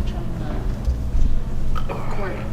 switch on the recording.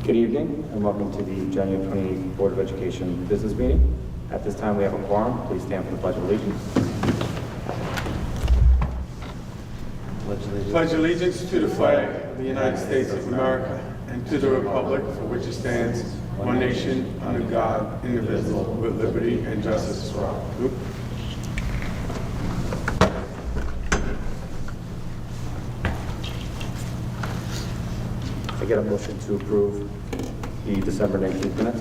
Good evening and welcome to the January 28th Board of Education Business Meeting. At this time we have a quorum. Please stand for the Pledge of Allegiance. Pledge allegiance to the flag of the United States of America and to the republic for which it stands, one nation, under God, indivisible, with liberty and justice for all. I get a motion to approve the December 19th minutes.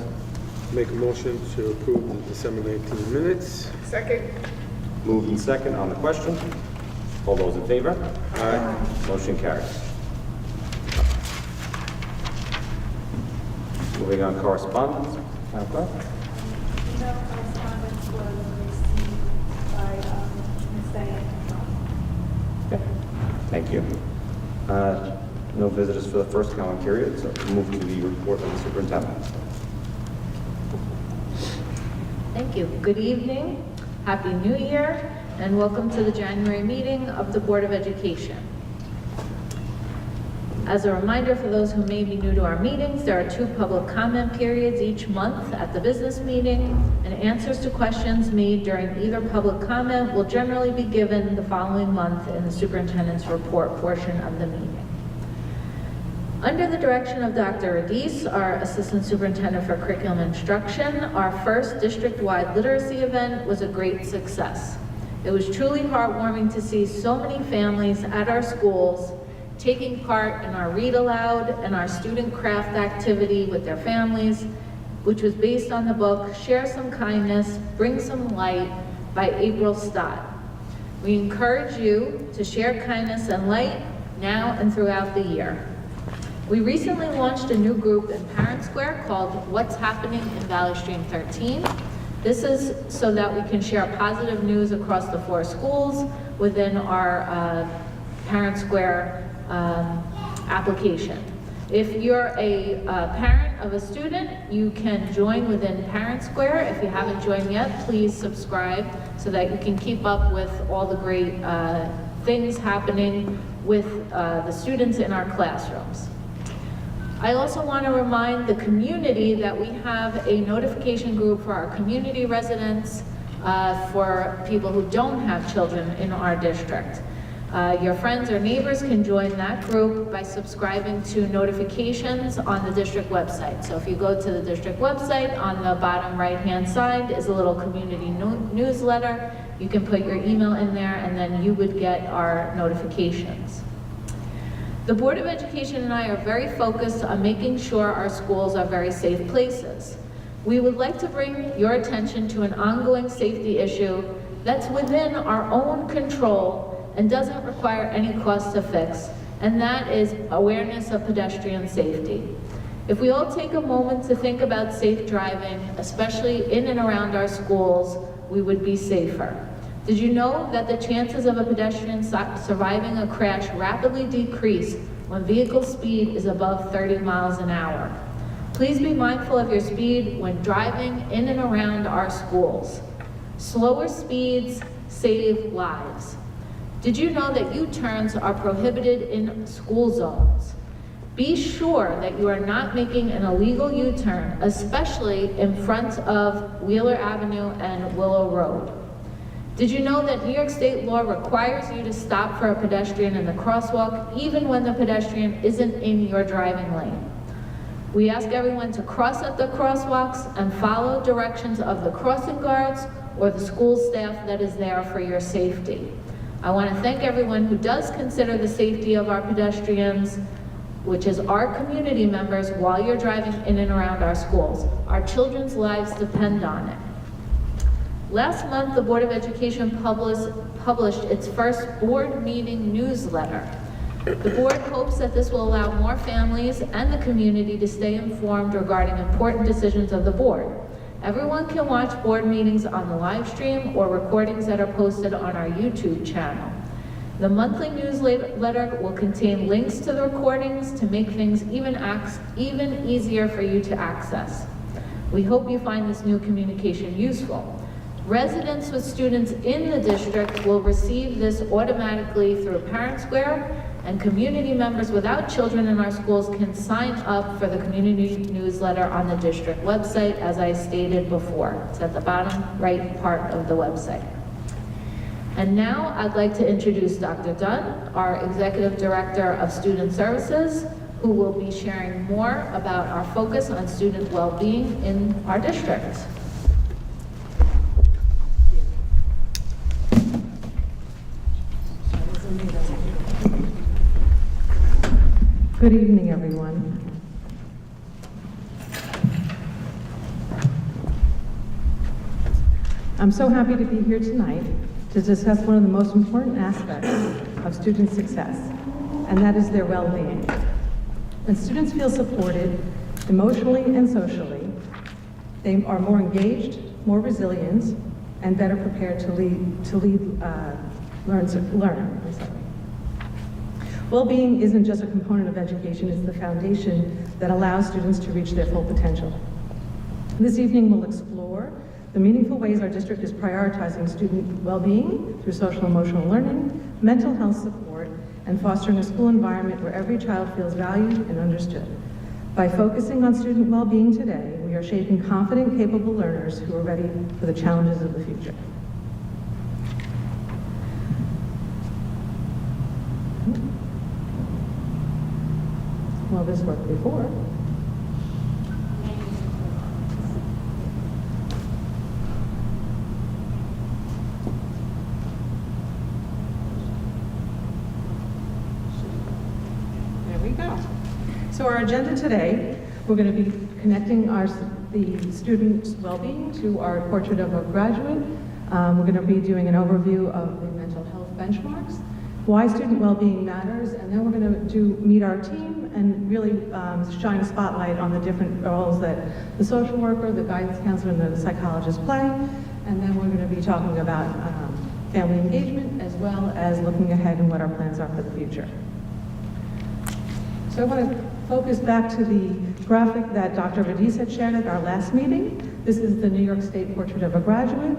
Make a motion to approve the December 19 minutes. Second. Moved and second on the question. All those in favor? Aye. Motion carries. Moving on, correspondence. Madam Clerk? No correspondence was received by Ms. Diane. Okay. Thank you. No visitors for the first calendar period, so we'll move to the report of the superintendent. Thank you. Good evening, Happy New Year, and welcome to the January meeting of the Board of Education. As a reminder for those who may be new to our meetings, there are 2 public comment periods each month at the business meeting, and answers to questions made during either public comment will generally be given the following month in the superintendent's report portion of the meeting. Under the direction of Dr. Adis, our Assistant Superintendent for Curriculum Instruction, our first district-wide literacy event was a great success. It was truly heartwarming to see so many families at our schools taking part in our read aloud and our student craft activity with their families, which was based on the book Share Some Kindness, Bring Some Light by April Stott. We encourage you to share kindness and light now and throughout the year. We recently launched a new group in Parent Square called What's Happening in Valley Stream 13. This is so that we can share positive news across the 4 schools within our Parent Square application. If you're a parent of a student, you can join within Parent Square. If you haven't joined yet, please subscribe so that you can keep up with all the great things happening with the students in our classrooms. I also want to remind the community that we have a notification group for our community residents, for people who don't have children in our district. Your friends or neighbors can join that group by subscribing to notifications on the district website. So if you go to the district website, on the bottom right-hand side is a little community newsletter. You can put your email in there and then you would get our notifications. The Board of Education and I are very focused on making sure our schools are very safe places. We would like to bring your attention to an ongoing safety issue that's within our own control and doesn't require any cost to fix, and that is awareness of pedestrian safety. If we all take a moment to think about safe driving, especially in and around our schools, we would be safer. Did you know that the chances of a pedestrian surviving a crash rapidly decrease when vehicle speed is above 30 miles an hour? Please be mindful of your speed when driving in and around our schools. Slower speeds save lives. Did you know that U-turns are prohibited in school zones? Be sure that you are not making an illegal U-turn, especially in front of Wheeler Avenue and Willow Road. Did you know that New York State law requires you to stop for a pedestrian in the crosswalk, even when the pedestrian isn't in your driving lane? We ask everyone to cross at the crosswalks and follow directions of the crossing guards or the school staff that is there for your safety. I want to thank everyone who does consider the safety of our pedestrians, which is our community members, while you're driving in and around our schools. Our children's lives depend on it. Last month, the Board of Education published its first board meeting newsletter. The board hopes that this will allow more families and the community to stay informed regarding important decisions of the board. Everyone can watch board meetings on the live stream or recordings that are posted on our YouTube channel. The monthly newsletter will contain links to the recordings to make things even easier for you to access. We hope you find this new communication useful. Residents with students in the district will receive this automatically through ParentSquare, and community members without children in our schools can sign up for the community newsletter on the district website, as I stated before. It's at the bottom right part of the website. And now I'd like to introduce Dr. Dunn, our Executive Director of Student Services, who will be sharing more about our focus on student well-being in our district. Good evening, everyone. I'm so happy to be here tonight to discuss one of the most important aspects of student success, and that is their well-being. When students feel supported emotionally and socially, they are more engaged, more resilient, and better prepared to learn. Well-being isn't just a component of education, it's the foundation that allows students to reach their full potential. This evening we'll explore the meaningful ways our district is prioritizing student well-being through social emotional learning, mental health support, and fostering a school environment where every child feels valued and understood. By focusing on student well-being today, we are shaping confident, capable learners who are ready for the challenges of the future. Well, this worked before. There we go. So our agenda today, we're going to be connecting the students' well-being to our portrait of a graduate. We're going to be doing an overview of the mental health benchmarks, why student well-being matters, and then we're going to meet our team and really shine a spotlight on the different roles that the social worker, the guidance counselor, and the psychologist play. And then we're going to be talking about family engagement, as well as looking ahead and what our plans are for the future. So I want to focus back to the graphic that Dr. Radice had shared at our last meeting. This is the New York State Portrait of a Graduate.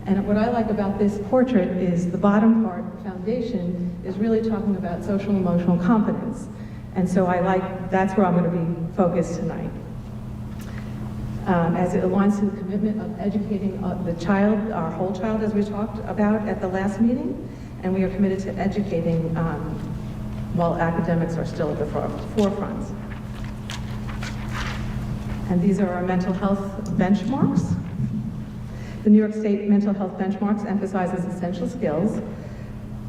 And what I like about this portrait is the bottom part, the foundation, is really talking about social emotional competence. And so that's where I'm going to be focused tonight. As it aligns to the commitment of educating the child, our whole child, as we talked about at the last meeting, and we are committed to educating while academics are still at the forefront. And these are our mental health benchmarks. The New York State Mental Health Benchmarks emphasizes essential skills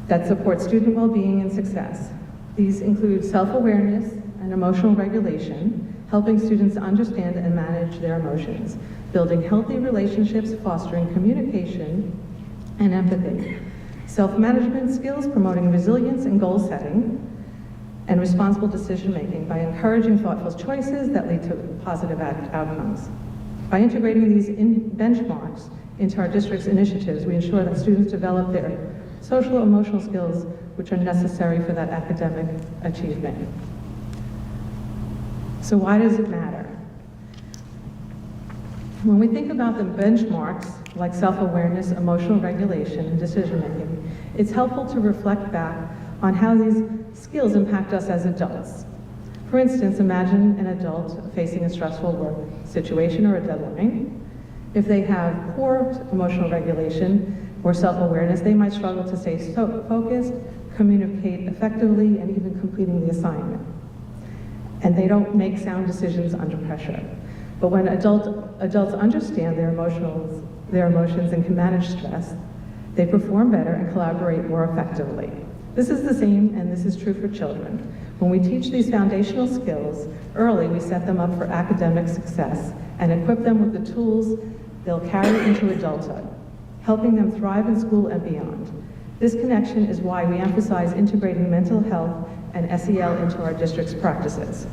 that support student well-being and success. These include self-awareness and emotional regulation, helping students understand and manage their emotions, building healthy relationships, fostering communication and empathy, self-management skills, promoting resilience and goal setting, and responsible decision-making by encouraging thoughtful choices that lead to positive outcomes. By integrating these benchmarks into our district's initiatives, we ensure that students develop their social and emotional skills which are necessary for that academic achievement. So why does it matter? When we think about the benchmarks, like self-awareness, emotional regulation, and decision-making, it's helpful to reflect back on how these skills impact us as adults. For instance, imagine an adult facing a stressful work situation or a deadline. If they have poor emotional regulation or self-awareness, they might struggle to stay focused, communicate effectively, and even completing the assignment. And they don't make sound decisions under pressure. But when adults understand their emotional their emotions and can manage stress, they perform better and collaborate more effectively. This is the same, and this is true for children. When we teach these foundational skills early, we set them up for academic success and equip them with the tools they'll carry into adulthood, helping them thrive in school and beyond. This connection is why we emphasize integrating mental health and SEL into our district's practices.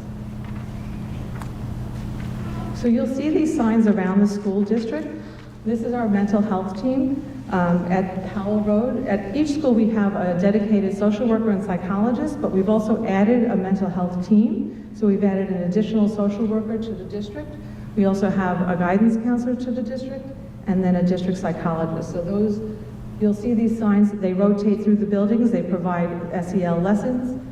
So you'll see these signs around the school district. This is our mental health team at Powell Road. At each school we have a dedicated social worker and psychologist, but we've also added a mental health team. So we've added an additional social worker to the district. We also have a guidance counselor to the district, and then a district psychologist. So those, you'll see these signs, they rotate through the buildings, they provide SEL lessons,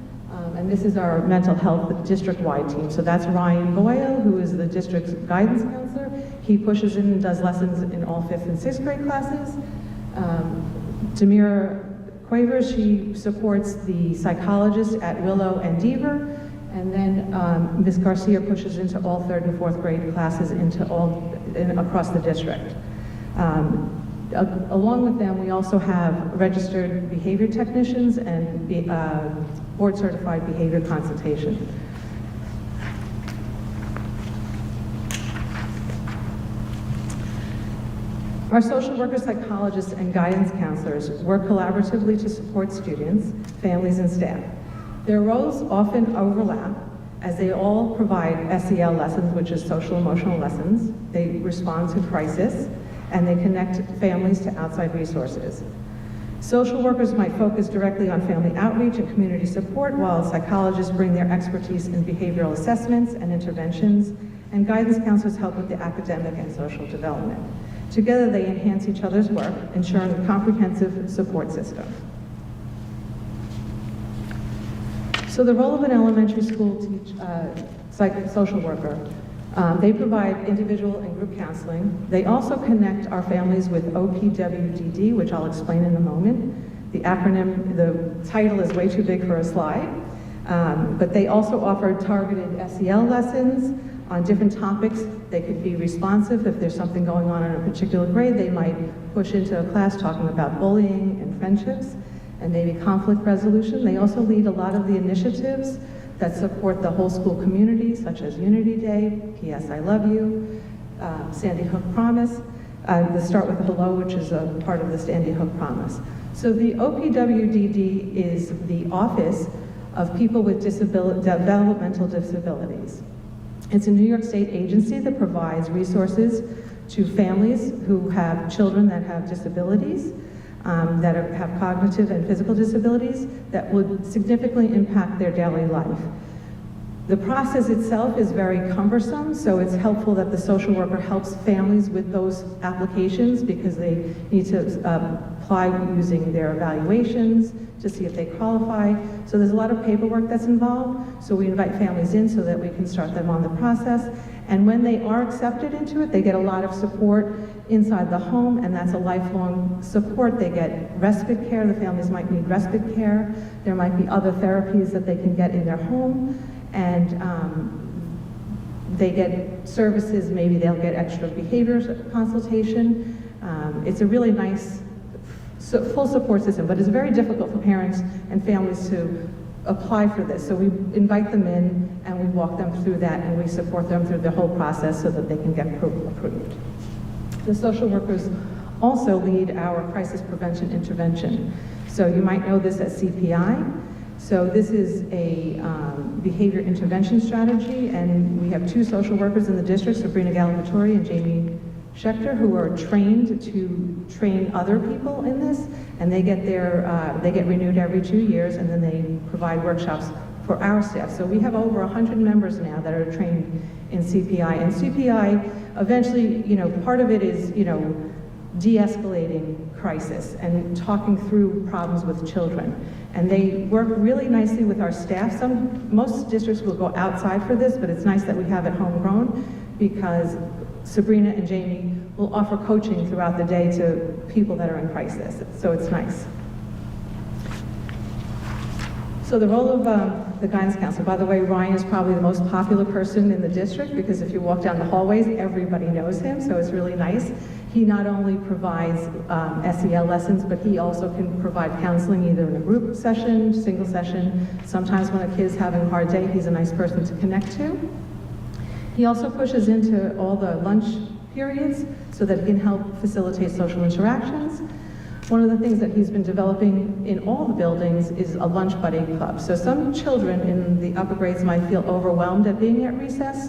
and this is our mental health district-wide team. So that's Ryan Boyle, who is the district's guidance counselor. He pushes in and does lessons in all 5th and 6th grade classes. Demira Quavers, she supports the psychologist at Willow and Deaver. And then Ms. Garcia pushes into all 3rd and 4th grade classes across the district. Along with them, we also have registered behavior technicians and board-certified behavior consultation. Our social workers, psychologists, and guidance counselors work collaboratively to support students, families, and staff. Their roles often overlap as they all provide SEL lessons, which is social emotional lessons. They respond to crisis, and they connect families to outside resources. Social workers might focus directly on family outreach and community support, while psychologists bring their expertise in behavioral assessments and interventions, and guidance counselors help with the academic and social development. Together, they enhance each other's work, ensuring a comprehensive support system. So the role of an elementary school social worker, they provide individual and group counseling. They also connect our families with OPWDD, which I'll explain in a moment. The acronym, the title is way too big for a slide, but they also offer targeted SEL lessons on different topics. They could be responsive. If there's something going on in a particular grade, they might push into a class talking about bullying and friendships and maybe conflict resolution. They also lead a lot of the initiatives that support the whole school community, such as Unity Day, P.S. I Love You, Sandy Hook Promise, the Start with Hello, which is a part of the Sandy Hook Promise. So the OPWDD is the Office of People with Developmental Disabilities. It's a New York State agency that provides resources to families who have children that have disabilities, that have cognitive and physical disabilities that would significantly impact their daily life. The process itself is very cumbersome, so it's helpful that the social worker helps families with those applications because they need to apply using their evaluations to see if they qualify. So there's a lot of paperwork that's involved, so we invite families in so that we can start them on the process. And when they are accepted into it, they get a lot of support inside the home, and that's a lifelong support. They get respite care. The families might need respite care. There might be other therapies that they can get in their home, and they get services. Maybe they'll get extra behavior consultation. It's a really nice full support system, but it's very difficult for parents and families to apply for this. So we invite them in and we walk them through that and we support them through the whole process so that they can get approved. The social workers also lead our crisis prevention intervention. So you might know this as CPI. So this is a behavior intervention strategy, and we have 2 social workers in the district, Sabrina Gallivatori and Jamie Schechter, who are trained to train other people in this, and they get renewed every 2 years, and then they provide workshops for our staff. So we have over 100 members now that are trained in CPI, and CPI eventually, part of it is, de-escalating crisis and talking through problems with children. And they work really nicely with our staff. Most districts will go outside for this, but it's nice that we have it homegrown because Sabrina and Jamie will offer coaching throughout the day to people that are in crisis. So it's nice. So the role of the guidance counselor, by the way, Ryan is probably the most popular person in the district because if you walk down the hallways, everybody knows him, so it's really nice. He not only provides SEL lessons, but he also can provide counseling either in a group session, single session. Sometimes when a kid's having a hard day, he's a nice person to connect to. He also pushes into all the lunch periods so that he can help facilitate social interactions. One of the things that he's been developing in all the buildings is a lunch buddy club. So some children in the upper grades might feel overwhelmed at being at recess,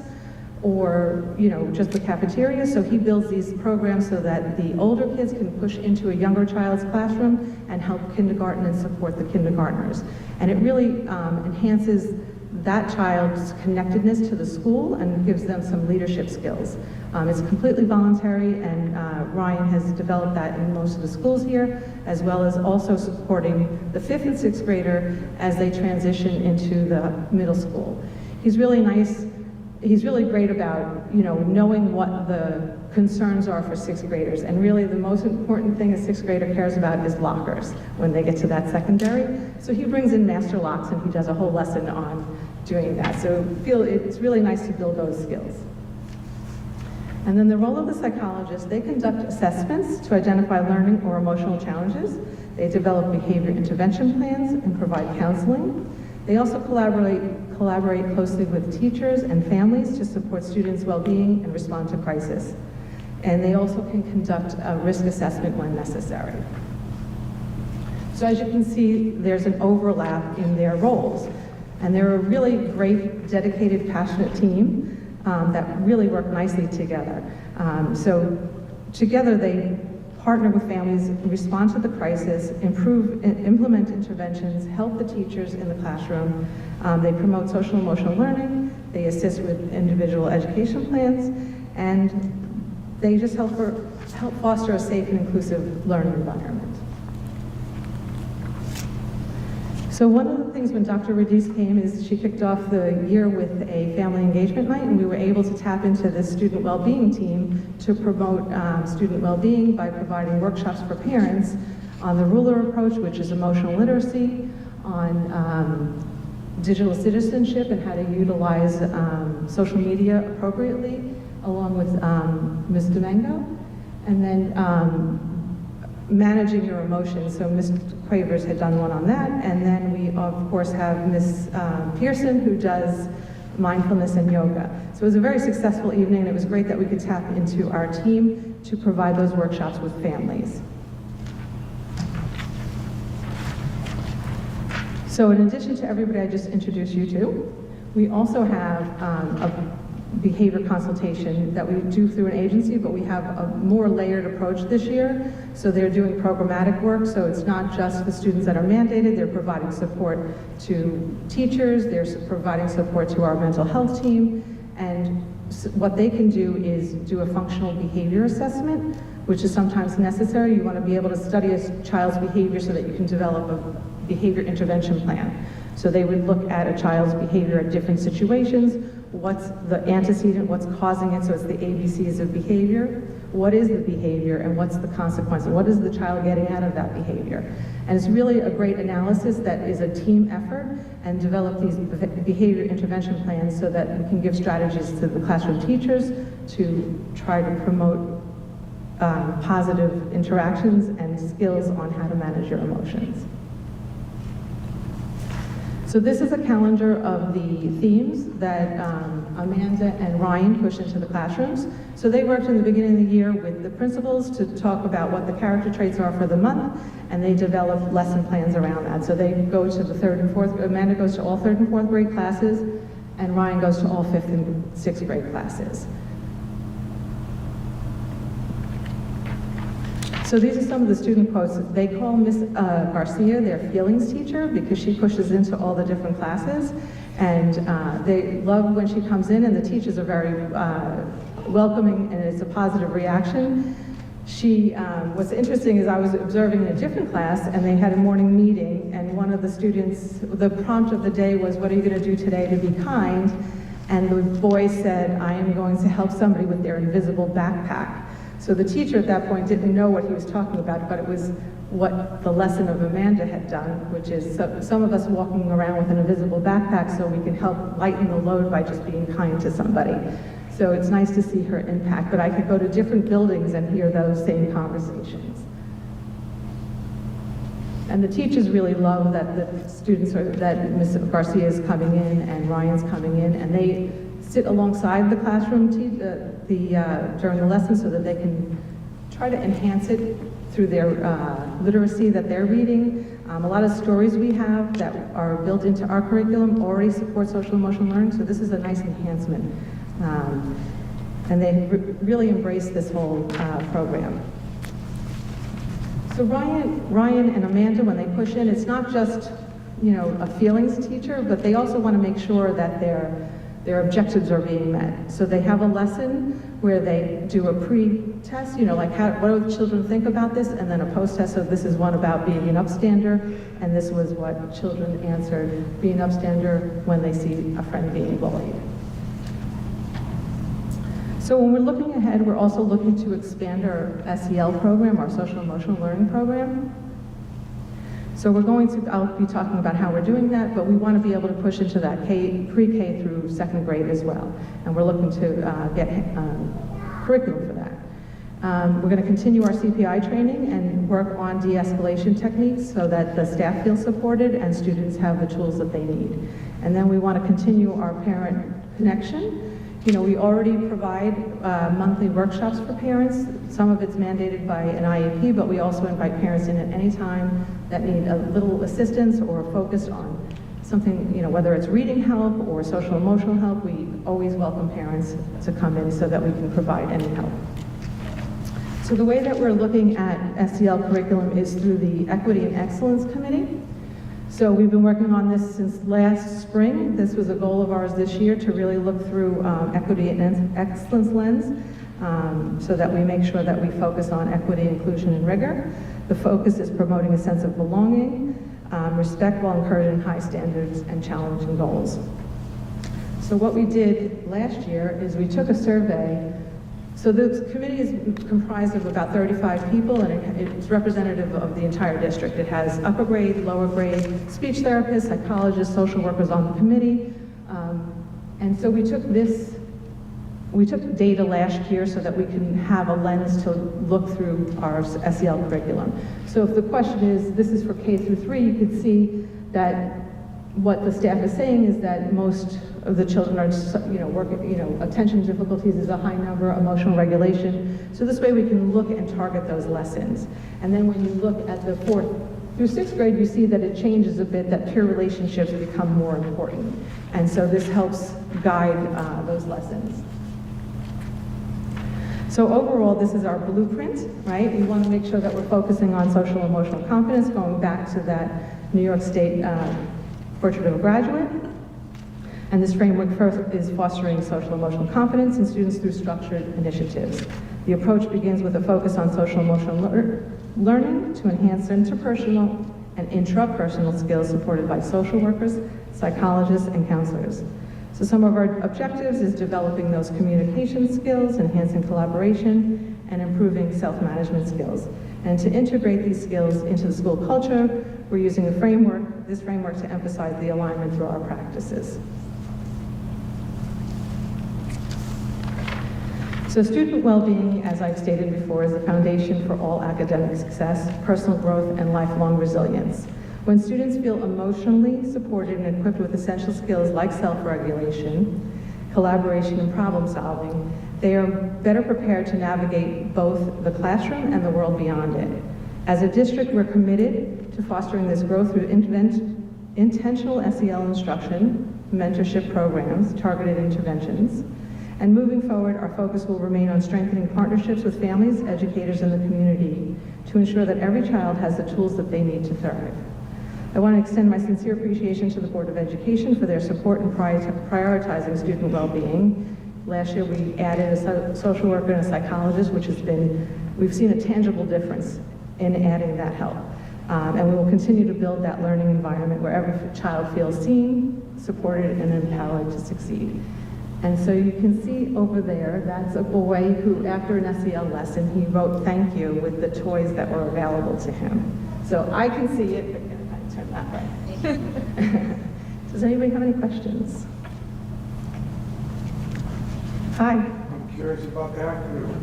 or, just the cafeteria. So he builds these programs so that the older kids can push into a younger child's classroom and help kindergarten and support the kindergartners. And it really enhances that child's connectedness to the school and gives them some leadership skills. It's completely voluntary, and Ryan has developed that in most of the schools here, as well as also supporting the 5th and 6th grader as they transition into the middle school. He's really nice. He's really great about, knowing what the concerns are for 6th graders. And really the most important thing a 6th grader cares about is lockers when they get to that secondary. So he brings in master locks and he does a whole lesson on doing that. So it's really nice to build those skills. And then the role of the psychologist, they conduct assessments to identify learning or emotional challenges. They develop behavior intervention plans and provide counseling. They also collaborate closely with teachers and families to support students' well-being and respond to crisis. And they also can conduct a risk assessment when necessary. So as you can see, there's an overlap in their roles. And they're a really great, dedicated, passionate team that really work nicely together. So together they partner with families, respond to the crisis, implement interventions, help the teachers in the classroom. They promote social emotional learning, they assist with individual education plans, and they just help foster a safe and inclusive learning environment. So one of the things when Dr. Radice came is she kicked off the year with a family engagement night, and we were able to tap into the student well-being team to promote student well-being by providing workshops for parents on the ruler approach, which is emotional literacy, on digital citizenship and how to utilize social media appropriately, along with Ms. Domingo, and then managing your emotions. So Ms. Quavers had done one on that, and then we of course have Ms. Pearson, who does mindfulness and yoga. So it was a very successful evening, and it was great that we could tap into our team to provide those workshops with families. So in addition to everybody I just introduced you to, we also have a behavior consultation that we do through an agency, but we have a more layered approach this year. So they're doing programmatic work, so it's not just the students that are mandated, they're providing support to teachers, they're providing support to our mental health team, and what they can do is do a functional behavior assessment, which is sometimes necessary. You want to be able to study a child's behavior so that you can develop a behavior intervention plan. So they would look at a child's behavior at different situations. What's the antecedent, what's causing it, so it's the ABCs of behavior. What is the behavior and what's the consequence? What is the child getting out of that behavior? And it's really a great analysis that is a team effort, and develop these behavior intervention plans so that we can give strategies to the classroom teachers to try to promote positive interactions and skills on how to manage your emotions. So this is a calendar of the themes that Amanda and Ryan pushed into the classrooms. So they worked in the beginning of the year with the principals to talk about what the character traits are for the month, and they developed lesson plans around that. So they go to the 3rd and 4th, Amanda goes to all 3rd and 4th grade classes, and Ryan goes to all 5th and 6th grade classes. So these are some of the student quotes. They call Miss Garcia their feelings teacher because she pushes into all the different classes, and they love when she comes in, and the teachers are very welcoming, and it's a positive reaction. What's interesting is I was observing in a different class, and they had a morning meeting, and one of the students, the prompt of the day was, what are you going to do today to be kind? And the boy said, I am going to help somebody with their invisible backpack. So the teacher at that point didn't know what he was talking about, but it was what the lesson of Amanda had done, which is some of us walking around with an invisible backpack so we can help lighten the load by just being kind to somebody. So it's nice to see her impact, but I could go to different buildings and hear those same conversations. And the teachers really love that the students are, that Ms. Garcia is coming in and Ryan's coming in, and they sit alongside the classroom during the lesson so that they can try to enhance it through their literacy that they're reading. A lot of stories we have that are built into our curriculum already support social emotional learning, so this is a nice enhancement. And they really embrace this whole program. So Ryan and Amanda, when they push in, it's not just, a feelings teacher, but they also want to make sure that their objectives are being met. So they have a lesson where they do a pre-test, like what do the children think about this, and then a post-test. So this is one about being an upstander, and this was what children answered, being an upstander when they see a friend being bullied. So when we're looking ahead, we're also looking to expand our SEL program, our social emotional learning program. So I'll be talking about how we're doing that, but we want to be able to push into that pre-K through second grade as well. And we're looking to get curriculum for that. We're going to continue our CPI training and work on de-escalation techniques so that the staff feel supported and students have the tools that they need. And then we want to continue our parent connection. We already provide monthly workshops for parents. Some of it's mandated by an IEP, but we also invite parents in at any time that need a little assistance or focused on something, whether it's reading help or social emotional help. We always welcome parents to come in so that we can provide any help. So the way that we're looking at SEL curriculum is through the Equity and Excellence Committee. So we've been working on this since last spring. This was a goal of ours this year to really look through equity and excellence lens so that we make sure that we focus on equity, inclusion, and rigor. The focus is promoting a sense of belonging, respect while encouraging high standards and challenging goals. So what we did last year is we took a survey. So the committee is comprised of about 35 people, and it's representative of the entire district. It has upper grade, lower grade, speech therapists, psychologists, social workers on the committee. And so we took data last year so that we can have a lens to look through our SEL curriculum. So if the question is, this is for K through 3, you could see that what the staff is saying is that most of the children are, attention difficulties is a high number, emotional regulation. So this way we can look and target those lessons. And then when you look at the 4th through 6th grade, you see that it changes a bit, that peer relationships become more important. And so this helps guide those lessons. So overall, this is our blueprint, right? We want to make sure that we're focusing on social emotional competence, going back to that New York State Portrait of a Graduate. And this framework is fostering social emotional competence in students through structured initiatives. The approach begins with a focus on social emotional learning to enhance interpersonal and intrapersonal skills supported by social workers, psychologists, and counselors. So some of our objectives is developing those communication skills, enhancing collaboration, and improving self-management skills. And to integrate these skills into the school culture, we're using this framework to emphasize the alignment through our practices. So student well-being, as I've stated before, is the foundation for all academic success, personal growth, and lifelong resilience. When students feel emotionally supported and equipped with essential skills like self-regulation, collaboration, and problem-solving, they are better prepared to navigate both the classroom and the world beyond it. As a district, we're committed to fostering this growth through intentional SEL instruction, mentorship programs, targeted interventions. And moving forward, our focus will remain on strengthening partnerships with families, educators, and the community to ensure that every child has the tools that they need to thrive. I want to extend my sincere appreciation to the Board of Education for their support in prioritizing student well-being. Last year, we added a social worker and a psychologist, we've seen a tangible difference in adding that help. And we will continue to build that learning environment where every child feels seen, supported, and empowered to succeed. And so you can see over there, that's a boy who, after an SEL lesson, he wrote thank you with the toys that were available to him. So I can see it, but if I turn that way. Does anybody have any questions? Hi. I'm curious about the acronym.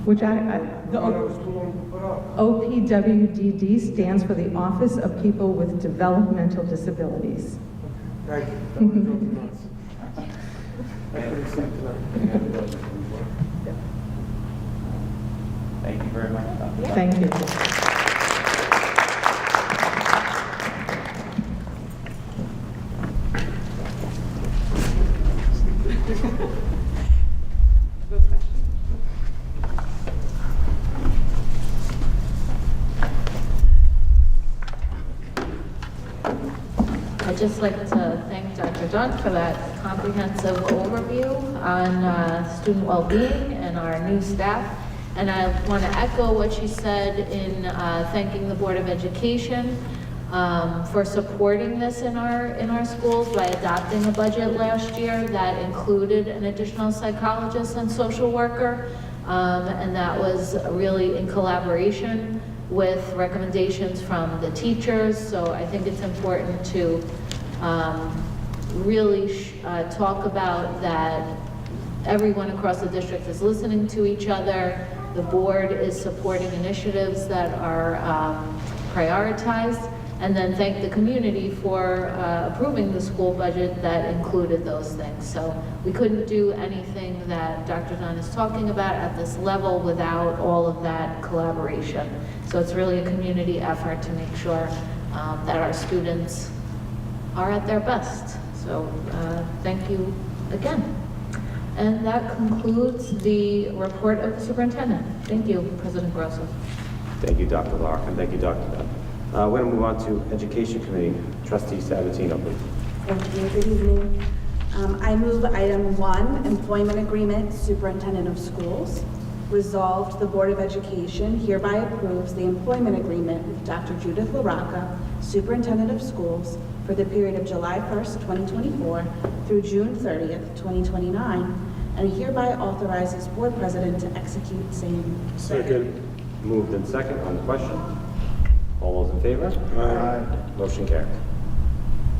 Which The one that was too long to put up. OPWDD stands for the Office of People with Developmental Disabilities. Thank you. That was joking nuts. I couldn't sleep tonight. Thank you very much. Dr. Thank you. I'd just like to thank Dr. Dunn for that comprehensive overview on student well-being and our new staff. And I want to echo what she said in thanking the Board of Education for supporting this in our schools by adopting a budget last year that included an additional psychologist and social worker. And that was really in collaboration with recommendations from the teachers. So I think it's important to really talk about that everyone across the district is listening to each other. The board is supporting initiatives that are prioritized, and then thank the community for approving the school budget that included those things. So we couldn't do anything that Dr. Dunn is talking about at this level without all of that collaboration. So it's really a community effort to make sure that our students are at their best. So thank you again. And that concludes the report of the superintendent. Thank you, President Grosso. Thank you, Dr. Larkin. Thank you, Dr. Dunn. We're going to move on to Education Committee. Trustee Sabatino, please. Thank you. Good evening. I move item 1, employment agreement, superintendent of schools. Resolved, the Board of Education hereby approves the employment agreement with Dr. Judith LaRocca, superintendent of schools, for the period of July 1st, 2024 through June 30th, 2029, and hereby authorizes board president to execute same. Second. Moved in second on the question. All those in favor? Aye. Motion carries.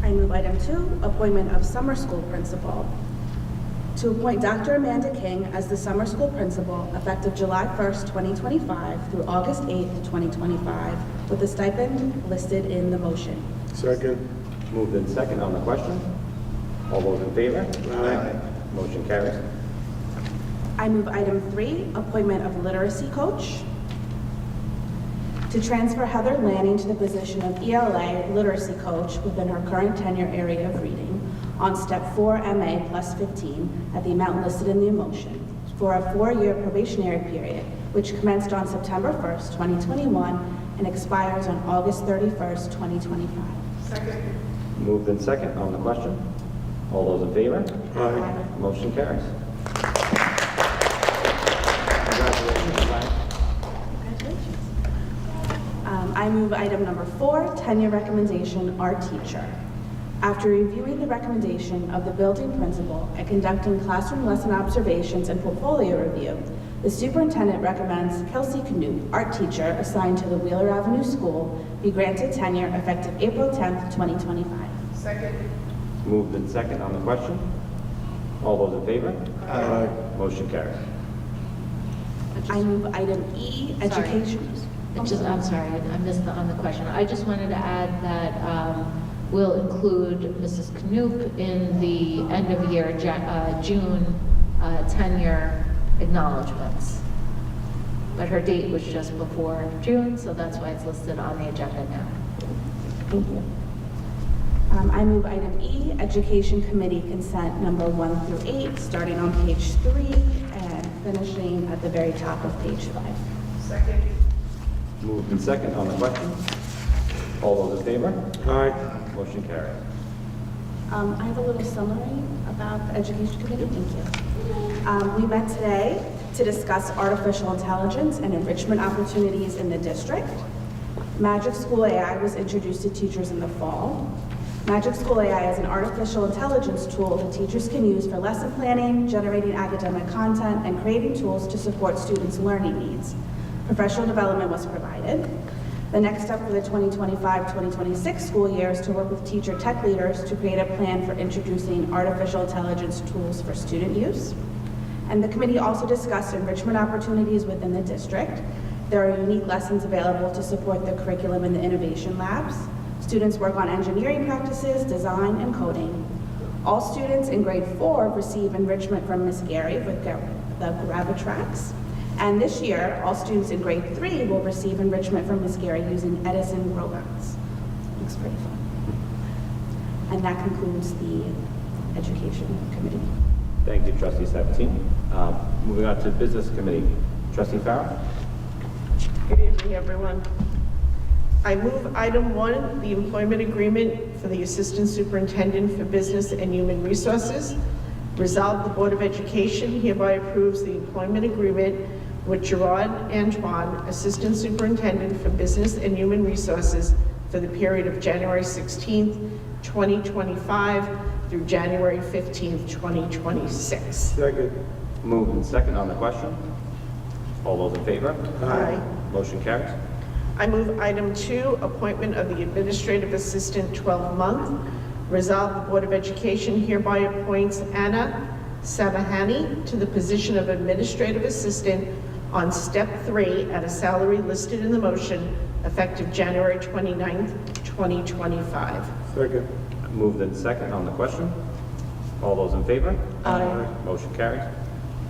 I move item 2, appointment of summer school principal. To appoint Dr. Amanda King as the summer school principal effective July 1st, 2025 through August 8th, 2025, with the stipend listed in the motion. Second. Moved in second on the question. All those in favor? Aye. Motion carries. I move item 3, appointment of literacy coach. To transfer Heather Lanning to the position of ELA literacy coach within her current tenure area of reading on step 4 MA plus 15 at the amount listed in the motion for a 4-year probationary period, which commenced on September 1st, 2021 and expires on August 31st, 2025. Moved in second on the question. All those in favor? Aye. Motion carries. Congratulations, Ryan. I move item number 4, tenure recommendation, art teacher. After reviewing the recommendation of the building principal and conducting classroom lesson observations and portfolio review, the superintendent recommends Kelsey Canute, art teacher assigned to the Wheeler Avenue School, be granted tenure effective April 10th, 2025. Moved in second on the question. All those in favor? Aye. Motion carries. I move item E, education. I'm sorry, I missed on the question. I just wanted to add that we'll include Mrs. Knoop in the end of year June tenure acknowledgements. But her date was just before June, so that's why it's listed on the agenda now. Thank you. I move item E, education committee consent number 1 through 8, starting on page 3 and finishing at the very top of page 5. Moved in second on the question. All those in favor? Aye. Motion carries. I have a little summary about the education committee. Thank you. We met today to discuss artificial intelligence and enrichment opportunities in the district. Magic School AI was introduced to teachers in the fall. Magic School AI is an artificial intelligence tool that teachers can use for lesson planning, generating academic content, and creating tools to support students' learning needs. Professional development was provided. The next step for the 2025-2026 school year is to work with teacher tech leaders to create a plan for introducing artificial intelligence tools for student use. And the committee also discussed enrichment opportunities within the district. There are unique lessons available to support the curriculum in the innovation labs. Students work on engineering practices, design, and coding. All students in grade 4 receive enrichment from Ms. Gary with the Gravitrax. And this year, all students in grade 3 will receive enrichment from Ms. Gary using Edison robots. Looks pretty fun. And that concludes the Education Committee. Thank you, Trustee Sabatini. Moving on to Business Committee. Trustee Farrell? Good evening, everyone. I move item 1, the employment agreement for the Assistant Superintendent for Business and Human Resources. Resolved, the Board of Education hereby approves the employment agreement with Gerard Antoine, Assistant Superintendent for Business and Human Resources for the period of January 16th, 2025 through January 15th, 2026. Second. Moved and second on the question. All those in favor? Aye. Motion carries. I move item 2, appointment of the Administrative Assistant 12-month. Resolved, the Board of Education hereby appoints Anna Sabahani to the position of Administrative Assistant on Step 3 at a salary listed in the motion, effective January 29th, 2025. Second. Moved and second on the question. All those in favor? Aye. Motion carries.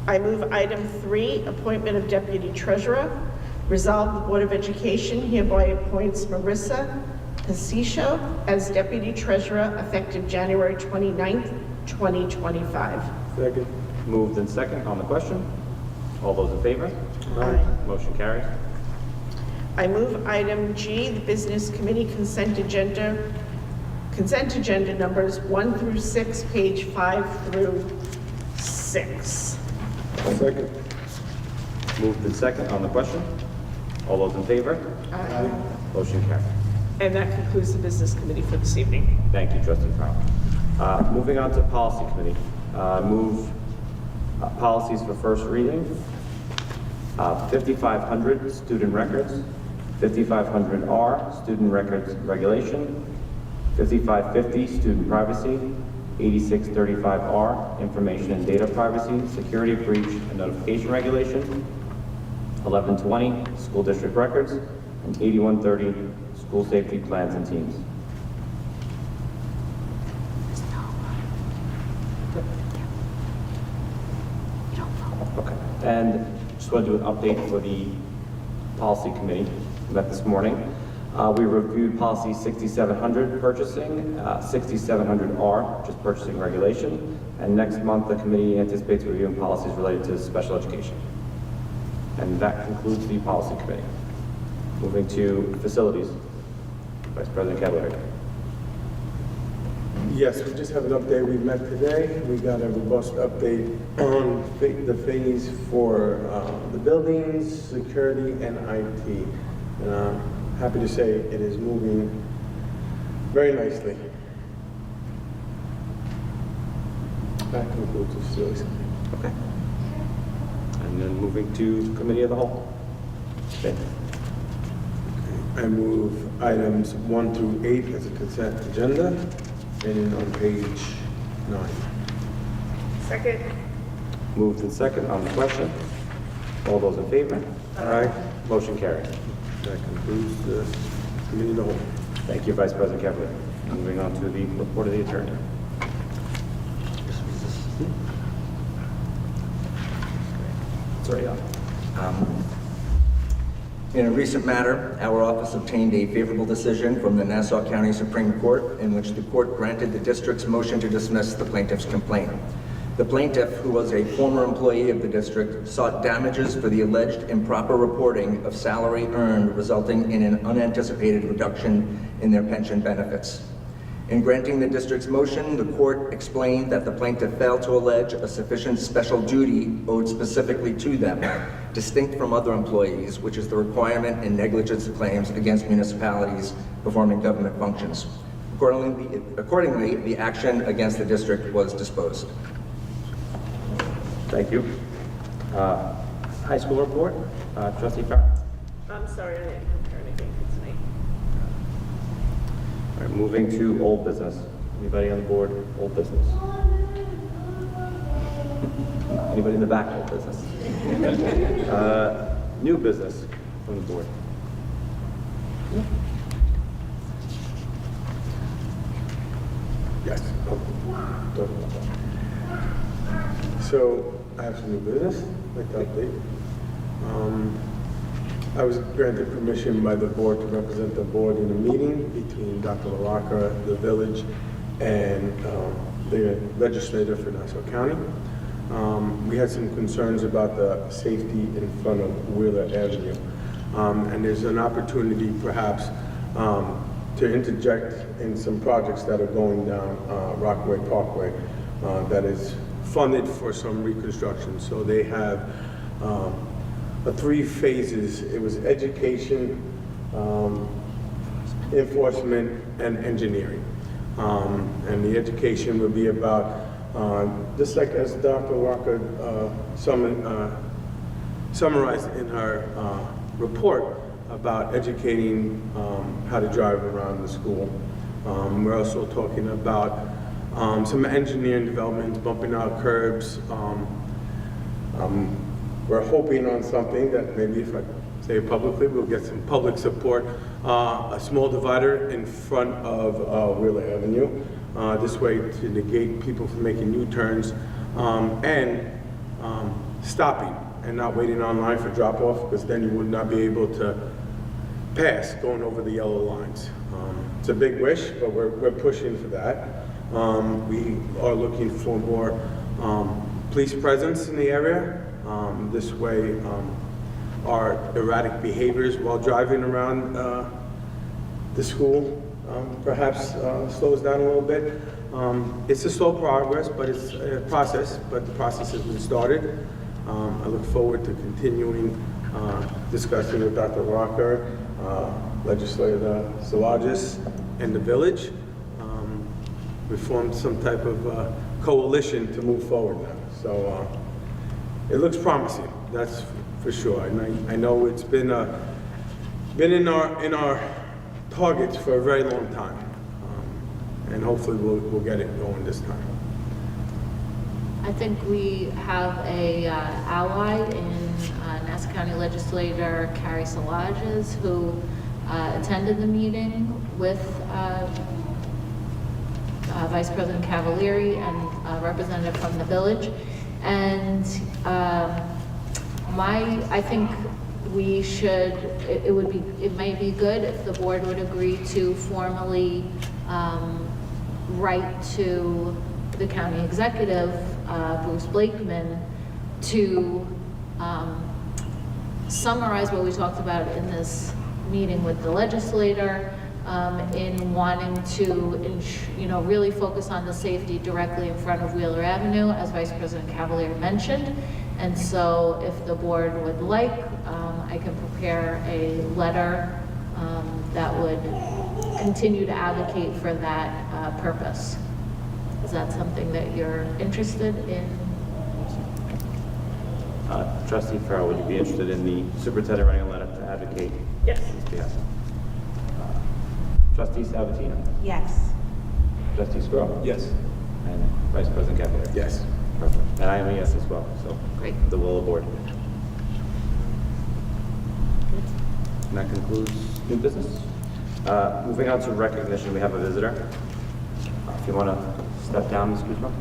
I move item 3, appointment of Deputy Treasurer. Resolved, the Board of Education hereby appoints Marissa Pacicio as Deputy Treasurer effective January 29th, 2025. Second. Moved and second on the question. All those in favor? Aye. Motion carries. I move item G, the Business Committee consent agenda numbers 1 through 6, page 5 through 6. Second. Moved and second on the question. All those in favor? Aye. Motion carries. And that concludes the Business Committee for this evening. Thank you, Trustee Farrell. Moving on to Policy Committee. Move policies for first reading. 5500 student records, 5500R student records regulation, 5550 student privacy, 8635R information and data privacy, security breach and notification regulation, 1120 school district records, and 8130 school safety plans and teams. Okay, and just want to do an update for the policy committee. We met this morning. We reviewed policy 6700 purchasing, 6700R, which is purchasing regulation, and next month the committee anticipates reviewing policies related to special education. And that concludes the policy committee. Moving to facilities. Vice President Cavalieri. Yes, we just have an update. We met today. We got a robust update on the phase for the buildings, security, and IT. And I'm happy to say it is moving very nicely. That concludes the facilities. Okay. And then moving to committee of the whole. Okay. I move items 1 through 8 as a consent agenda, and on page 9. Second. Moved and second on the question. All those in favor? Aye. Motion carried. That concludes the committee of the whole. Thank you, Vice President Cavalieri. Moving on to the report of the attorney. It's already on. In a recent matter, our office obtained a favorable decision from the Nassau County Supreme Court in which the court granted the district's motion to dismiss the plaintiff's complaint. The plaintiff, who was a former employee of the district, sought damages for the alleged improper reporting of salary earned resulting in an unanticipated reduction in their pension benefits. In granting the district's motion, the court explained that the plaintiff failed to allege a sufficient special duty owed specifically to them, distinct from other employees, which is the requirement in negligence claims against municipalities performing government functions. Accordingly, the action against the district was disposed. Thank you. High school report. Trustee Farrell. I'm sorry, I didn't prepare anything for tonight. All right, moving to old business. Anybody on the board? Old business. Anybody in the back of business? New business from the board. Yes. So I have some new business, like to update. I was granted permission by the board to represent the board in a meeting between Dr. LaRocca, the village, and the legislator for Nassau County. We had some concerns about the safety in front of Wheeler Avenue. And there's an opportunity perhaps to interject in some projects that are going down Rockaway Parkway that is funded for some reconstruction. So they have three phases. It was education, enforcement, and engineering. And the education would be about, just like as Dr. Walker summarized in her report, about educating how to drive around the school. We're also talking about some engineering developments, bumping out curbs. We're hoping on something that maybe if I say it publicly, we'll get some public support. A small divider in front of Wheeler Avenue. This way to negate people from making U-turns and stopping and not waiting online for drop-off, because then you would not be able to pass going over the yellow lines. It's a big wish, but we're pushing for that. We are looking for more police presence in the area. This way, our erratic behaviors while driving around the school perhaps slows down a little bit. It's a slow progress, but it's a process, but the process has been started. I look forward to continuing discussing with Dr. Rocker, Legislator Szilagyi, and the village. We formed some type of coalition to move forward now. So it looks promising, that's for sure. And I know it's been in our targets for a very long time. And hopefully we'll get it going this time. I think we have a ally in Nassau County Legislator Carrie Szilagyi, who attended the meeting with Vice President Cavalieri and a representative from the village. And I think we should, it may be good if the board would agree to formally write to the county executive, Bruce Blakeman, to summarize what we talked about in this meeting with the legislator, in wanting to, really focus on the safety directly in front of Wheeler Avenue, as Vice President Cavalier mentioned. And so if the board would like, I can prepare a letter that would continue to advocate for that purpose. Is that something that you're interested in? Trustee Farrell, would you be interested in the superintendent writing a letter to advocate? Yes. On his behalf? Trustee Sabatino? Yes. Trustee Squirrel? Yes. And Vice President Cavalier? Yes. Perfect. And I am a yes as well, so. Great. The will of the board. And that concludes new business. Moving on to recognition, we have a visitor. If you want to step down, Ms. Kuzma.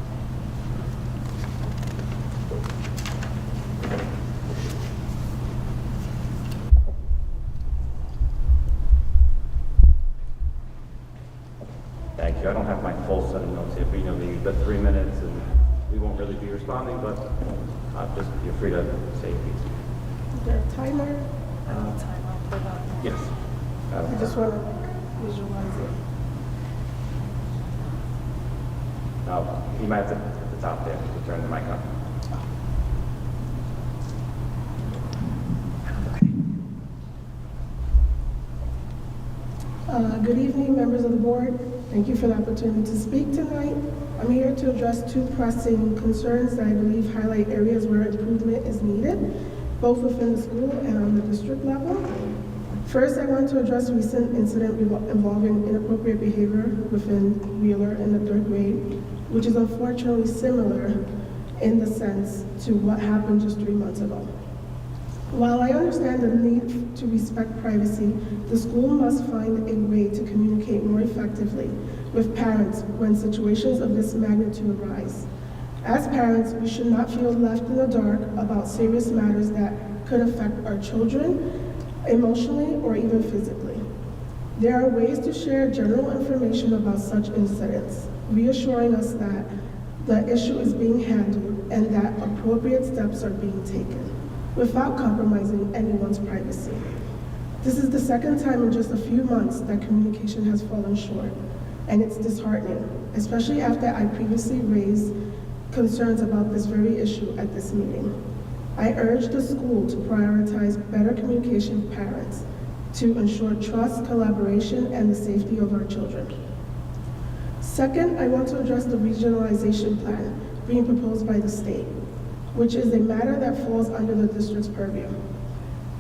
Thank you. I don't have my full set of notes here, but you've got 3 minutes and we won't really be responding, but just feel free to say a piece. Is there a timer? Yes. I just want to visualize it. You might have to at the top there to turn the mic on. Good evening, members of the board. Thank you for the opportunity to speak tonight. I'm here to address two pressing concerns that I believe highlight areas where improvement is needed, both within the school and on the district level. First, I want to address a recent incident involving inappropriate behavior within Wheeler in the 3rd grade, which is unfortunately similar in the sense to what happened just 3 months ago. While I understand the need to respect privacy, the school must find a way to communicate more effectively with parents when situations of this magnitude arise. As parents, we should not feel left in the dark about serious matters that could affect our children emotionally or even physically. There are ways to share general information about such incidents, reassuring us that the issue is being handled and that appropriate steps are being taken, without compromising anyone's privacy. This is the second time in just a few months that communication has fallen short, and it's disheartening, especially after I previously raised concerns about this very issue at this meeting. I urge the school to prioritize better communication with parents to ensure trust, collaboration, and the safety of our children. Second, I want to address the regionalization plan being proposed by the state, which is a matter that falls under the district's purview.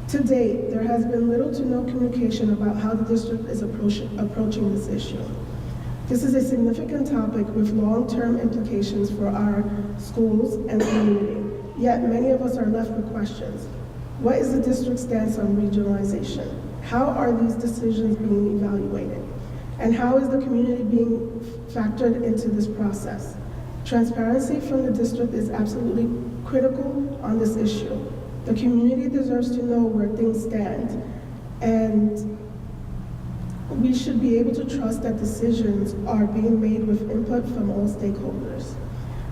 To date, there has been little to no communication about how the district is approaching this issue. This is a significant topic with long-term implications for our schools and community, yet many of us are left with questions. What is the district's stance on regionalization? How are these decisions being evaluated? And how is the community being factored into this process? Transparency from the district is absolutely critical on this issue. The community deserves to know where things stand, and we should be able to trust that decisions are being made with input from all stakeholders.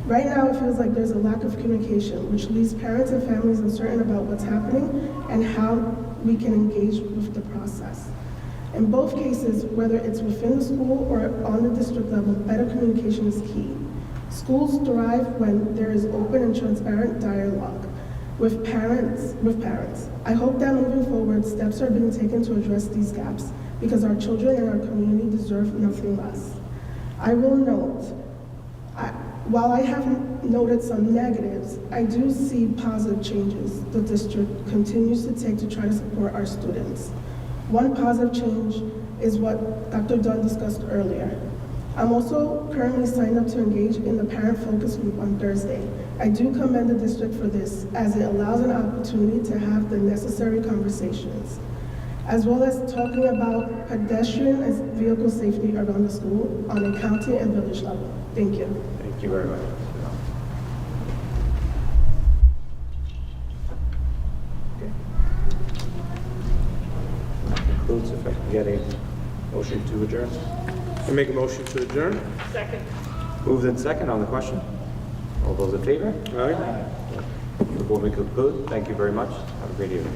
Right now, it feels like there's a lack of communication, which leaves parents and families uncertain about what's happening and how we can engage with the process. In both cases, whether it's within the school or on the district level, better communication is key. Schools thrive when there is open and transparent dialogue with parents. I hope that moving forward, steps are being taken to address these gaps because our children and our community deserve nothing less. I will note, while I have noted some negatives, I do see positive changes the district continues to take to try to support our students. One positive change is what Dr. Dunn discussed earlier. I'm also currently signed up to engage in the parent focus group on Thursday. I do commend the district for this, as it allows an opportunity to have the necessary conversations, as well as talking about pedestrian and vehicle safety around the school on a county and village level. Thank you. Thank you very much. Okay. That concludes. If I can get a motion to adjourn. I make a motion to adjourn. Second. Moved in second on the question. All those in favor? All right. The board may conclude. Thank you very much. Have a great evening.